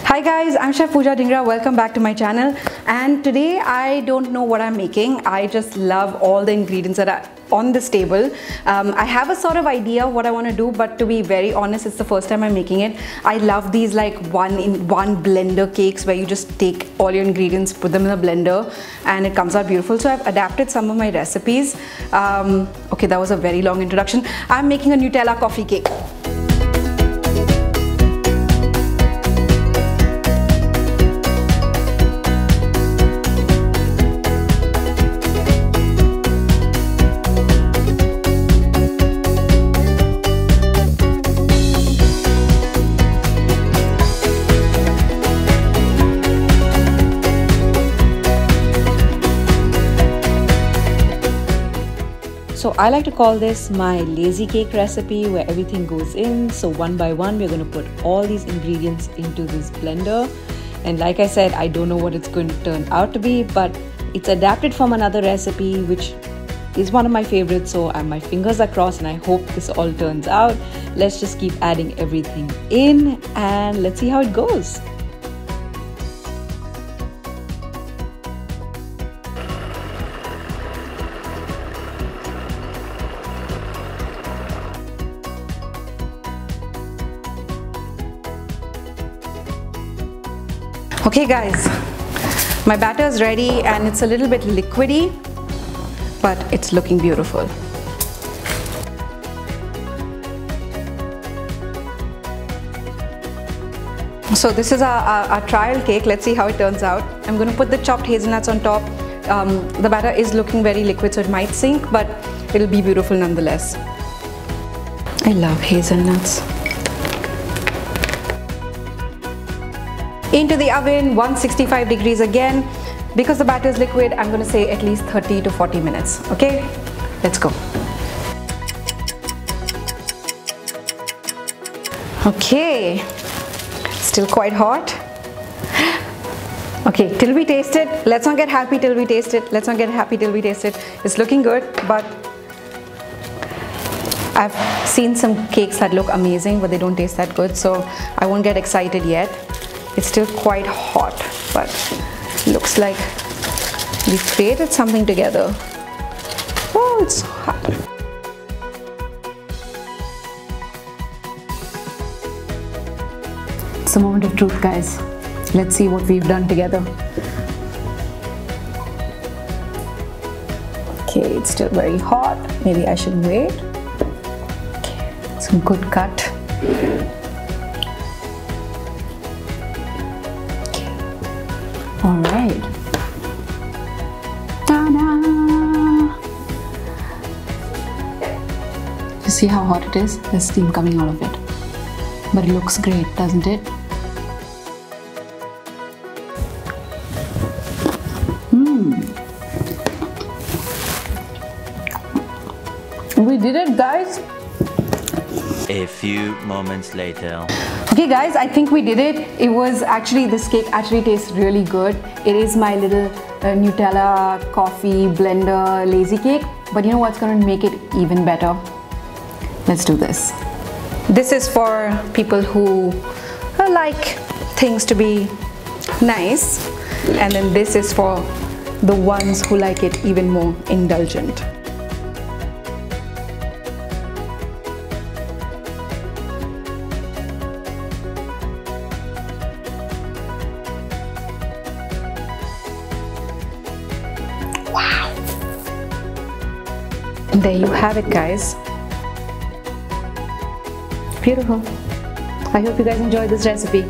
Hi guys, I'm Chef Pooja Dhingra. Welcome back to my channel. And today I don't know what I'm making. I just love all the ingredients that are on this table. I have a sort of idea what I want to do, but to be very honest, it's the first time I'm making it. I love these like one blender cakes where you just take all your ingredients, put them in a blender, and it comes out beautiful. So I've adapted some of my recipes. Okay, that was a very long introduction. I'm making a Nutella coffee cake. So I like to call this my lazy cake recipe where everything goes in. So one by one, we're going to put all these ingredients into this blender. And like I said, I don't know what it's going to turn out to be, but it's adapted from another recipe, which is one of my favorites. So my fingers are crossed and I hope this all turns out. Let's just keep adding everything in and let's see how it goes. Okay guys, my batter is ready and it's a little bit liquidy, but it's looking beautiful. So this is our trial cake. Let's see how it turns out. I'm going to put the chopped hazelnuts on top. The batter is looking very liquid, so it might sink, but it'll be beautiful nonetheless. I love hazelnuts. Into the oven, 165 degrees again. Because the batter is liquid, I'm going to say at least 30 to 40 minutes. Okay, let's go. Okay, still quite hot. Okay, till we taste it. Let's not get happy till we taste it. Let's not get happy till we taste it. It's looking good, but I've seen some cakes that look amazing, but they don't taste that good. So I won't get excited yet. It's still quite hot, but looks like we've created something together. Oh, it's hot. It's a moment of truth, guys. Let's see what we've done together. Okay, it's still very hot. Maybe I should wait. Okay, some good cut. All right. Ta-da! You see how hot it is? There's steam coming out of it. But it looks great, doesn't it? We did it, guys. A few moments later. Okay guys, I think we did it. It was actually, this cake actually tastes really good. It is my little Nutella coffee blender lazy cake. But you know what's going to make it even better? Let's do this. This is for people who like things to be nice. And then this is for the ones who like it even more indulgent. Wow! And there you have it, guys. Beautiful. I hope you guys enjoyed this recipe.